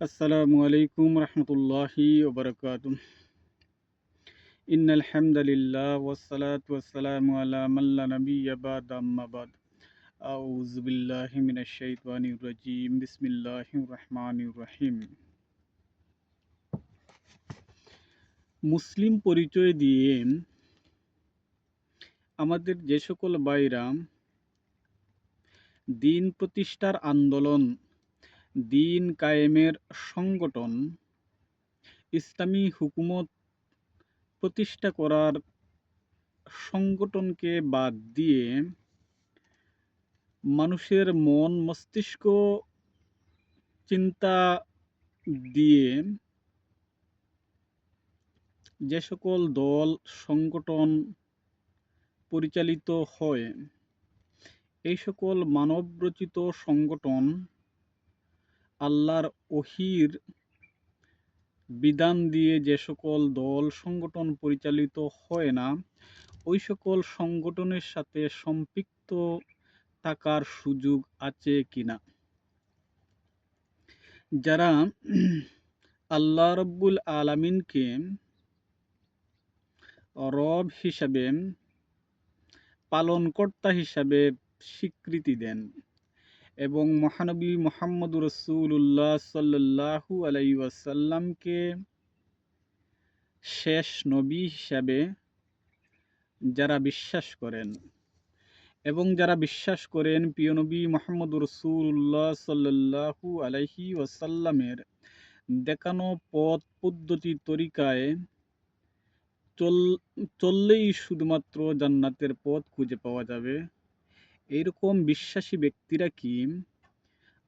আসসালামু আলাইকুম রহমতুল্লাহি ওবরাকাতুহ। ইন্নাল হামদালিল্লাহ ওয়াসসালাতু ওয়াসসালামু আলা মান লা নাবিয়্যা বা'দা আম্মা বা'দ। আউযু বিল্লাহি মিনাশ শাইতানির রাজীম। বিসমিল্লাহির রহমানির রহিম। মুসলিম পরিচয় দিয়ে আমাদের যে সকল ভাইরা দ্বীন প্রতিষ্ঠার আন্দোলন, দ্বীন কায়েমের সংগঠন, ইসলামী হুকুমত প্রতিষ্ঠা করার সংগঠনকে বাদ দিয়ে মানুষের মন মস্তিষ্ক চিন্তা দিয়ে যে সকল দল সংগঠন পরিচালিত হয়, এই সকল মানবরচিত সংগঠন আল্লাহর ওহীর বিধান দিয়ে যে সকল দল সংগঠন পরিচালিত হয় না, ওই সকল সংগঠনের সাথে সম্পৃক্ত থাকার সুযোগ আছে কিনা। যারা আল্লাহ রব্বুল আলামিনকে রব হিসাবে, পালনকর্তা হিসাবে স্বীকৃতি দেন এবং মহানবী মুহাম্মদুর রাসূলুল্লাহ সাল্লাল্লাহু আলাইহি ওয়াসাল্লামকে শেষ নবী হিসাবে যারা বিশ্বাস করেন এবং যারা বিশ্বাস করেন প্রিয় নবী মুহাম্মদুর রাসূলুল্লাহ সাল্লাল্লাহু আলাইহি ওয়াসাল্লামের দেখানো পথ পদ্ধতি তরিকায় চললেই শুধুমাত্র জান্নাতের পথ খুঁজে পাওয়া যাবে, এইরকম বিশ্বাসী ব্যক্তিরা কি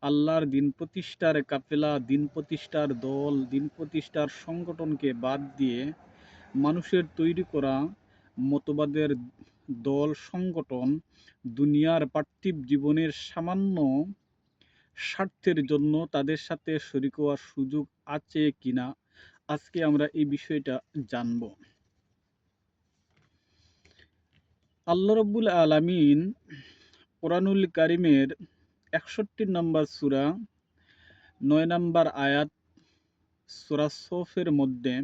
আল্লাহর দিন প্রতিষ্ঠার কাফেলা, দিন প্রতিষ্ঠার দল, দিন প্রতিষ্ঠার সংগঠনকে বাদ দিয়ে মানুষের তৈরি করা মতবাদের দল সংগঠন দুনিয়ার পার্থিব জীবনের সামান্য স্বার্থের জন্য তাদের সাথে শরীক হওয়ার সুযোগ আছে কিনা, আজকে আমরা এই বিষয়টা জানব। আল্লাহ রাব্বুল আলামিন কোরআনুল কারীমের ৬১ নম্বর সূরা ৯ নম্বর আয়াত সূরা সফের মধ্যে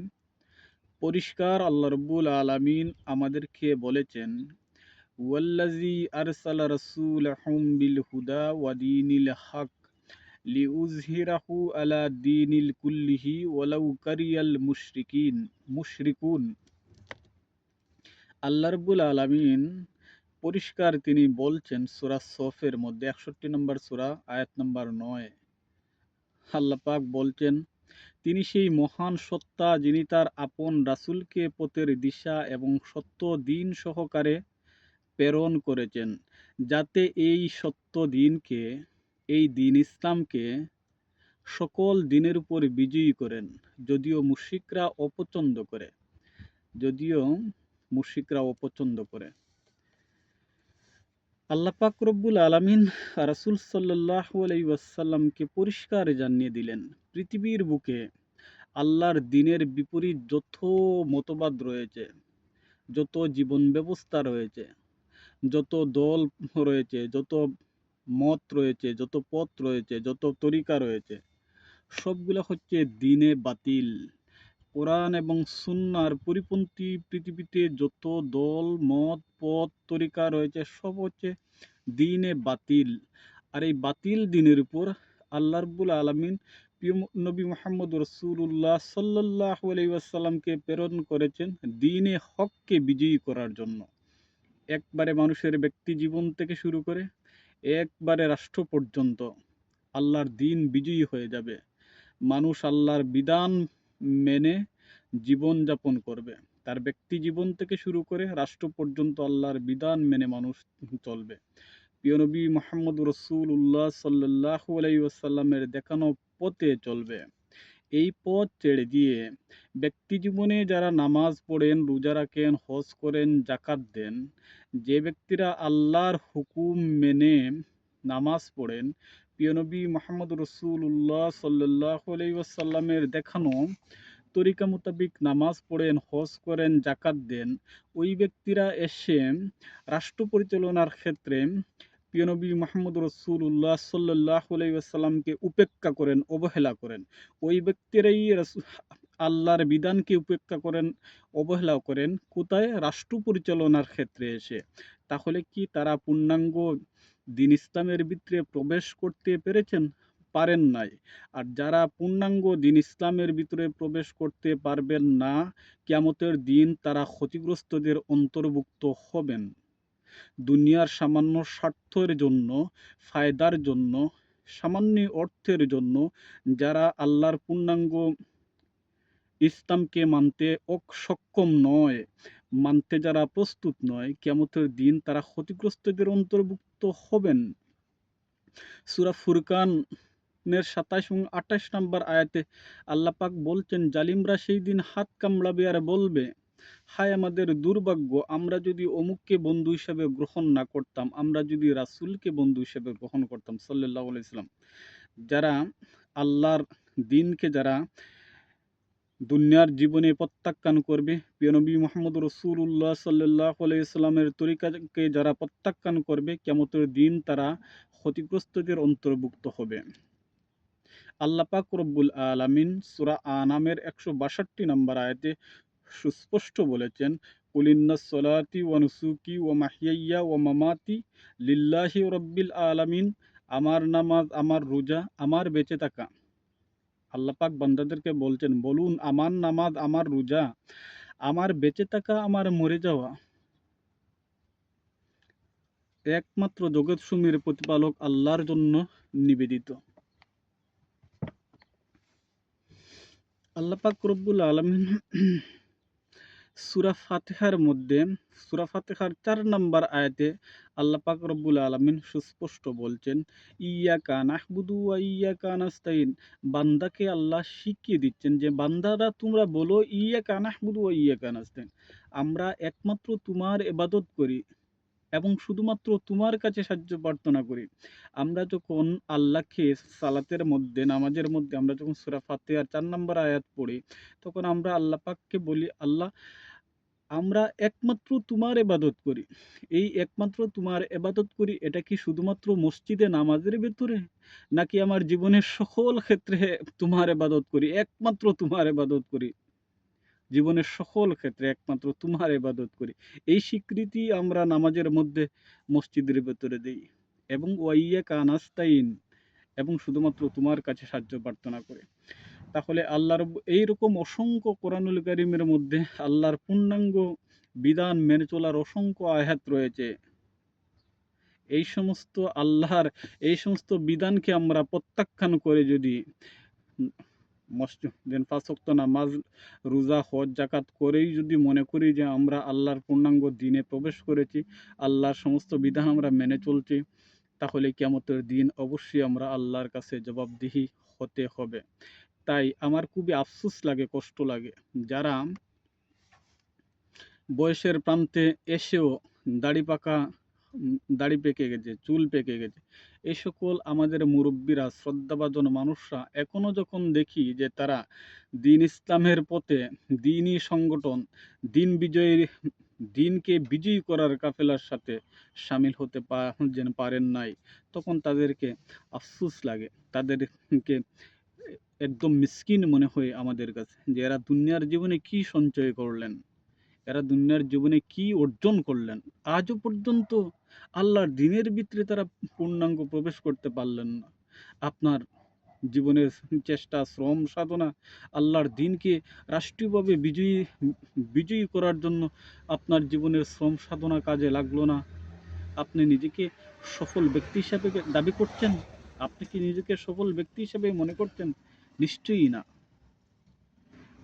পরিষ্কার আল্লাহ রাব্বুল আলামিন আমাদেরকে বলেছেন, ওয়াল্লাযী আরসালা রাসূলাহুম বিল হুদা ওয়া দীনিল হক লিইয়ুযহিরাহু আলা দীনিল কুল্লিহি ওয়ালাউ কারিয়াল মুশরিকুন। আল্লাহ রাব্বুল আলামিন পরিষ্কার তিনি বলছেন সূরা সফের মধ্যে ৬১ নম্বর সূরা আয়াত নম্বর ৯, আল্লাহ পাক বলছেন, তিনি সেই মহান সত্তা যিনি তার আপন রাসূলকে পথের দিশা এবং সত্য দ্বীন সহকারে প্রেরণ করেছেন, যাতে এই সত্য দ্বীনকে, এই দ্বীন ইসলামকে সকল দ্বীনের উপর বিজয়ী করেন, যদিও মুশরিকরা অপছন্দ করে। আল্লাহ পাক রব্বুল আলামিন রাসূল সাল্লাল্লাহু আলাইহি ওয়াসাল্লামকে পরিষ্কার জানিয়ে দিলেন, পৃথিবীর বুকে আল্লাহর দ্বীনের বিপরীত যত মতবাদ রয়েছে, যত জীবন ব্যবস্থা রয়েছে, যত দল রয়েছে, যত মত রয়েছে, যত পথ রয়েছে, যত তরিকা রয়েছে, সবগুলা হচ্ছে দ্বীনে বাতিল। কোরআন এবং সুন্নাহর পরিপন্থী পৃথিবীতে যত দল মত পথ তরিকা রয়েছে সব হচ্ছে দ্বীনে বাতিল। আর এই বাতিল দ্বীনের উপর আল্লাহ রাব্বুল আলামিন প্রিয় নবী মুহাম্মদ রাসূলুল্লাহ সাল্লাল্লাহু আলাইহি ওয়াসাল্লামকে প্রেরণ করেছেন দ্বীনে হককে বিজয়ী করার জন্য। একবারে মানুষের ব্যক্তি জীবন থেকে শুরু করে একবারে রাষ্ট্র পর্যন্ত আল্লাহর দ্বীন বিজয়ী হয়ে যাবে। মানুষ আল্লাহর বিধান মেনে জীবন যাপন করবে, তার ব্যক্তি জীবন থেকে শুরু করে রাষ্ট্র পর্যন্ত আল্লাহর বিধান মেনে মানুষ চলবে। প্রিয় নবী মুহাম্মদ রাসূলুল্লাহ সাল্লাল্লাহু আলাইহি ওয়াসাল্লামের দেখানো পথে চলবে। এই পথ ছেড়ে দিয়ে ব্যক্তি জীবনে যারা নামাজ পড়েন, রোজা রাখেন, হজ করেন, যাকাত দেন, যে ব্যক্তিরা আল্লাহর হুকুম মেনে নামাজ পড়েন, প্রিয় নবী মুহাম্মদ রাসূলুল্লাহ সাল্লাল্লাহু আলাইহি ওয়াসাল্লামের দেখানো তরিকা মোতাবিক নামাজ পড়েন, হজ করেন, যাকাত দেন, ওই ব্যক্তিরা এসে রাষ্ট্র পরিচালনার ক্ষেত্রে প্রিয় নবী মুহাম্মদ রাসূলুল্লাহ সাল্লাল্লাহু আলাইহি ওয়াসাল্লামকে উপেক্ষা করেন, অবহেলা করেন, ওই ব্যক্তিরাই আল্লাহর বিধানকে উপেক্ষা করেন, অবহেলা করেন কোথায়? রাষ্ট্র পরিচালনার ক্ষেত্রে এসে। তাহলে কি তারা পূর্ণাঙ্গ দিন ইসলামের ভিতরে প্রবেশ করতে পেরেছেন? পারেন নাই। আর যারা পূর্ণাঙ্গ দিন ইসলামের ভিতরে প্রবেশ করতে পারবেন না, কিয়ামতের দিন তারা ক্ষতিগ্রস্তদের অন্তর্ভুক্ত হবেন। দুনিয়ার সামান্য স্বার্থের জন্য, ফায়দার জন্য, সামান্য অর্থের জন্য যারা আল্লাহর পূর্ণাঙ্গ ইসলামকে মানতে সক্ষম নয়, মানতে যারা প্রস্তুত নয়, কিয়ামতের দিন তারা ক্ষতিগ্রস্তদের অন্তর্ভুক্ত হবেন। সূরা ফুরকানের ২৭ এবং ২৮ নম্বর আয়াতে আল্লাহ পাক বলছেন, জালিমরা সেই দিন হাত কামড়াবে আর বলবে, হায় আমাদের দুর্ভাগ্য, আমরা যদি অমুককে বন্ধু হিসেবে গ্রহণ না করতাম, আমরা যদি রাসূলকে বন্ধু হিসেবে গ্রহণ করতাম সাল্লাল্লাহু আলাইহি সাল্লাম। যারা আল্লাহর দিনকে যারা দুনিয়ার জীবনে প্রত্যাখ্যান করবে, প্রিয় নবী মুহাম্মদ রাসূলুল্লাহ সাল্লাল্লাহু আলাইহি সাল্লামের তরিকাকে যারা প্রত্যাখ্যান করবে, কিয়ামতের দিন তারা ক্ষতিগ্রস্তদের অন্তর্ভুক্ত হবে। আল্লাহ পাক রব্বুল আলামিন সূরা আনামের ১৬২ নম্বর আয়াতে সুস্পষ্ট বলেছেন, কুল ইন্নাস সলাতি ওয়া নুসুকি ওয়া মাহইয়া ওয়া মামাতি লিল্লাহি রাব্বিল আলামিন। আমার নামাজ, আমার রোজা, আমার বেঁচে থাকা। আল্লাহ পাক বান্দাদেরকে বলছেন, বলুন আমার নামাজ, আমার রোজা, আমার বেঁচে থাকা, আমার মরে যাওয়া একমাত্র জগৎসমূহের প্রতিপালক আল্লাহর জন্য নিবেদিত। আল্লাহ পাক রব্বুল আলামিন সূরা ফাতিহার মধ্যে, সূরা ফাতিহার ৪ নম্বর আয়াতে আল্লাহ পাক রব্বুল আলামিন সুস্পষ্ট বলছেন, ইয়াকা নাহবুদু ওয়া ইয়াকা নাস্তাইন। বান্দাকে আল্লাহ শিখিয়ে দিচ্ছেন যে, বান্দারা তোমরা বলো ইয়াকা নাহবুদু ওয়া ইয়াকা নাস্তাইন, আমরা একমাত্র তোমার ইবাদত করি এবং শুধুমাত্র তোমার কাছে সাহায্য প্রার্থনা করি। আমরা যখন আল্লাহকে সালাতের মধ্যে, নামাজের মধ্যে আমরা যখন সূরা ফাতিহার ৪ নম্বর আয়াত পড়ি, তখন আমরা আল্লাহ পাককে বলি, আল্লাহ আমরা একমাত্র তোমার ইবাদত করি। এই একমাত্র তোমার ইবাদত করি, এটা কি শুধুমাত্র মসজিদে নামাজের ভেতরে? নাকি আমার জীবনের সকল ক্ষেত্রে তোমার ইবাদত করি? একমাত্র তোমার ইবাদত করি। জীবনের সকল ক্ষেত্রে একমাত্র তোমার ইবাদত করি। এই স্বীকৃতি আমরা নামাজের মধ্যে, মসজিদের ভেতরে দেই। এবং ওয়াইয়াকা নাস্তাইন, এবং শুধুমাত্র তোমার কাছে সাহায্য প্রার্থনা করে। তাহলে আল্লাহর এইরকম অসংখ্য কোরআনুল কারীমের মধ্যে আল্লাহর পূর্ণাঙ্গ বিধান মেনে চলার অসংখ্য আয়াত রয়েছে। এই সমস্ত আল্লাহর এই সমস্ত বিধানকে আমরা প্রত্যাখ্যান করে যদি মসজিদ ৫ ওয়াক্ত নামাজ, রোজা, হজ, যাকাত করেই যদি মনে করি যে আমরা আল্লাহর পূর্ণাঙ্গ দ্বীনে প্রবেশ করেছি, আল্লাহর সমস্ত বিধান আমরা মেনে চলছি, তাহলে কিয়ামতের দিন অবশ্যই আমরা আল্লাহর কাছে জবাবদিহি হতে হবে। তাই আমার খুবই আফসোস লাগে, কষ্ট লাগে, যারা বয়সের প্রান্তে এসেও দাড়ি পেকে গেছে, চুল পেকে গেছে, এই সকল আমাদের মুরব্বীরা, শ্রদ্ধাভাজন মানুষরা এখনো যখন দেখি যে তারা দিন ইসলামের পথে, দিনই সংগঠন, দিনকে বিজয়ী করার কাফেলার সাথে সামিল হতে পারেন নাই, তখন তাদেরকে আফসোস লাগে, তাদেরকে একদম মিসকিন মনে হয় আমাদের কাছে, যে এরা দুনিয়ার জীবনে কি সঞ্চয় করলেন, এরা দুনিয়ার জীবনে কি অর্জন করলেন। আজও পর্যন্ত আল্লাহর দ্বীনের ভিতরে তারা পূর্ণাঙ্গ প্রবেশ করতে পারলেন না। আপনার জীবনের চেষ্টা, শ্রম, সাধনা, আল্লাহর দ্বীনকে রাষ্ট্রীয়ভাবে বিজয়ী করার জন্য আপনার জীবনের শ্রম সাধনা কাজে লাগলো না। আপনি নিজেকে সফল ব্যক্তি হিসাবে দাবি করছেন? আপনি কি নিজেকে সফল ব্যক্তি হিসেবে মনে করছেন? নিশ্চয়ই না।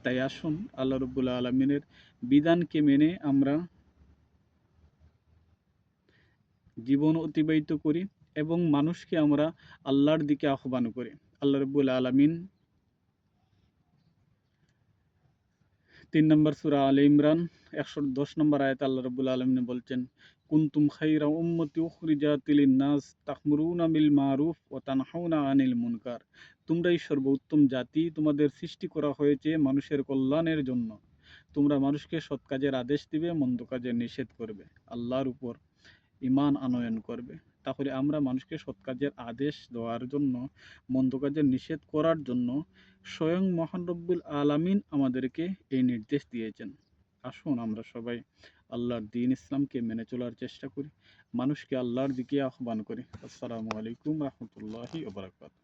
তাই আসুন আল্লাহ রাব্বুল আলামিনের বিধানকে মেনে আমরা জীবন অতিবাহিত করি এবং মানুষকে আমরা আল্লাহর দিকে আহ্বান করি। আল্লাহ রাব্বুল আলামিন ৩ নম্বর সূরা আলে ইমরান ১১০ নম্বর আয়াতে আল্লাহ রাব্বুল আলামিন বলছেন, কুনতুম খায়রা উম্মতি উখরিজাত লিন-নাস তা'মুরুনা বিল মারুফ ওয়া তানহাউনা আনিল মুনকার। তোমরাই সর্বোত্তম জাতি, তোমাদের সৃষ্টি করা হয়েছে মানুষের কল্যাণের জন্য। তোমরা মানুষকে সৎ কাজের আদেশ দিবে, মন্দ কাজের নিষেধ করবে, আল্লাহর উপর ঈমান আনয়ন করবে। তাহলে আমরা মানুষকে সৎ কাজের আদেশ দেওয়ার জন্য, মন্দ কাজের নিষেধ করার জন্য স্বয়ং মহান রব্বুল আলামিন আমাদেরকে এই নির্দেশ দিয়েছেন। আসুন আমরা সবাই আল্লাহর দ্বীন ইসলামকে মেনে চলার চেষ্টা করি, মানুষকে আল্লাহর দিকে আহ্বান করি। আসসালামু আলাইকুম রহমতুল্লাহি ওয়া বারাকাতুহু।